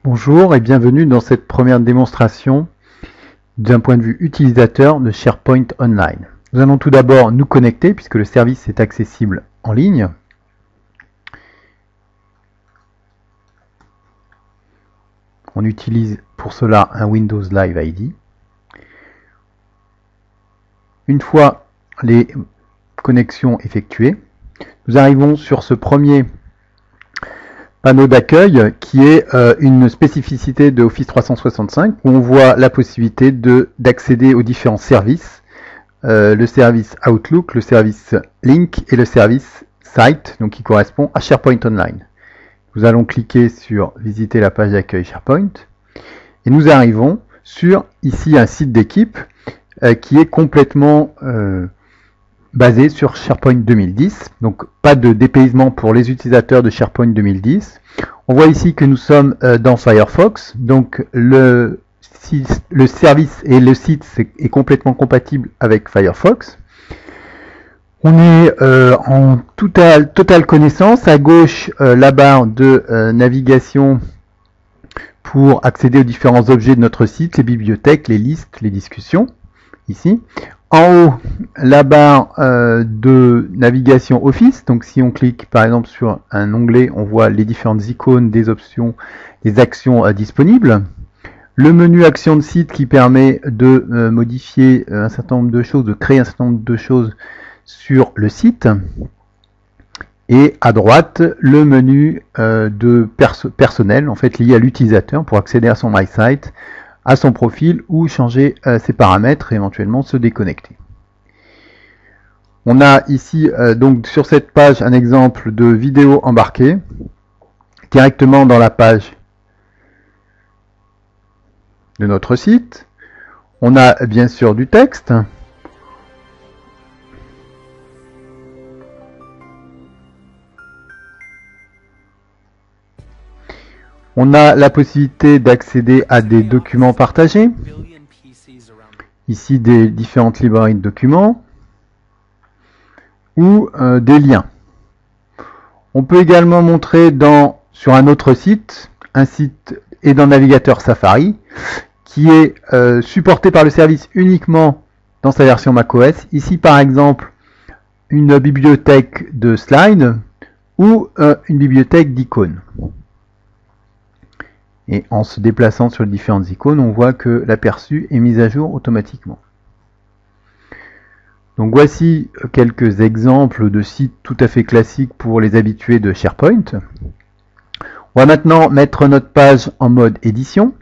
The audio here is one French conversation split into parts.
Bonjour et bienvenue dans cette première démonstration d'un point de vue utilisateur de SharePoint Online. Nous allons tout d'abord nous connecter puisque le service est accessible en ligne. On utilise pour cela un Windows Live ID. Une fois les connexions effectuées, nous arrivons sur ce premier panneau d'accueil qui est une spécificité de Office 365 où on voit la possibilité d'accéder aux différents services, le service Outlook, le service Link et le service Site, donc qui correspond à SharePoint Online. Nous allons cliquer sur visiter la page d'accueil SharePoint et nous arrivons sur ici un site d'équipe qui est complètement basé sur SharePoint 2010, donc pas de dépaysement pour les utilisateurs de SharePoint 2010. On voit ici que nous sommes dans Firefox, donc le service et le site est complètement compatible avec Firefox. On est en totale connaissance. À gauche, la barre de navigation pour accéder aux différents objets de notre site, les bibliothèques, les listes, les discussions, ici. En haut, la barre de navigation Office. Donc si on clique par exemple sur un onglet, on voit les différentes icônes des options, des actions disponibles. Le menu action de site qui permet de modifier un certain nombre de choses, de créer un certain nombre de choses sur le site. Et à droite, le menu de personnel, en fait lié à l'utilisateur pour accéder à son MySite, à son profil ou changer ses paramètres et éventuellement se déconnecter. On a ici donc sur cette page un exemple de vidéo embarquée directement dans la page de notre site. On a bien sûr du texte. On a la possibilité d'accéder à des documents partagés. Ici, des différentes librairies de documents ou des liens. On peut également montrer sur un autre site, un site et dans le navigateur Safari, qui est supporté par le service uniquement dans sa version macOS. Ici, par exemple, une bibliothèque de slides ou une bibliothèque d'icônes. Et en se déplaçant sur les différentes icônes, on voit que l'aperçu est mis à jour automatiquement. Donc voici quelques exemples de sites tout à fait classiques pour les habitués de SharePoint. On va maintenant mettre notre page en mode édition,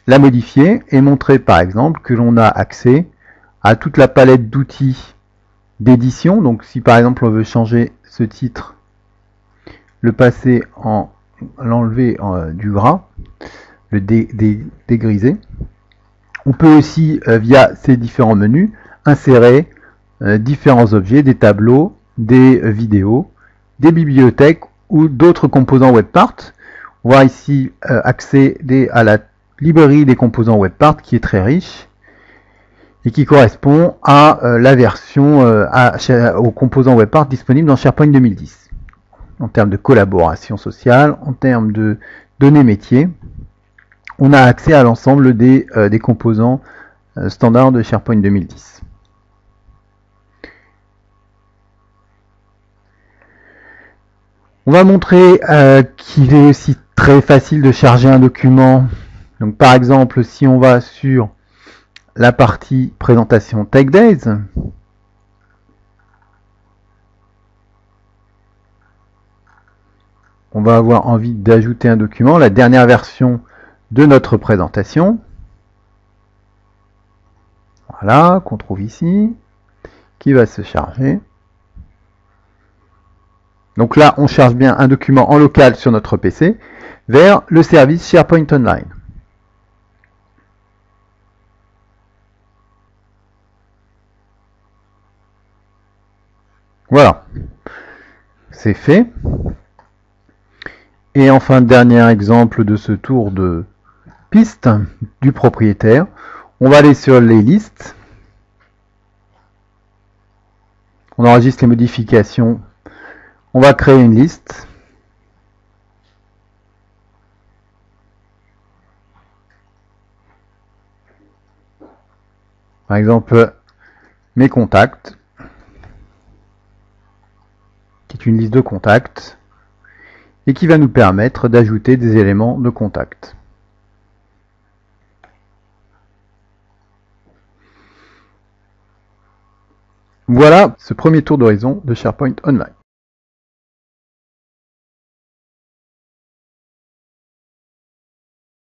la modifier et montrer par exemple que l'on a accès à toute la palette d'outils d'édition. Donc si par exemple on veut changer ce titre, le passer en l'enlever du gras, le dégriser. On peut aussi, via ces différents menus, insérer différents objets, des tableaux, des vidéos, des bibliothèques ou d'autres composants WebPart. On va ici accéder à la librairie des composants WebPart qui est très riche et qui correspond à la version aux composants WebPart disponibles dans SharePoint 2010. En termes de collaboration sociale, en termes de données métiers, on a accès à l'ensemble des composants standards de SharePoint 2010. On va montrer qu'il est aussi très facile de charger un document. Donc par exemple, si on va sur la partie présentation Tech Days, on va avoir envie d'ajouter un document, la dernière version de notre présentation. Voilà, qu'on trouve ici, qui va se charger. Donc là, on charge bien un document en local sur notre PC vers le service SharePoint Online. Voilà, c'est fait. Et enfin, dernier exemple de ce tour de piste du propriétaire. On va aller sur les listes. On enregistre les modifications. On va créer une liste. par exemple mes contacts, qui est une liste de contacts, et qui va nous permettre d'ajouter des éléments de contact. Voilà ce premier tour d'horizon de SharePoint Online.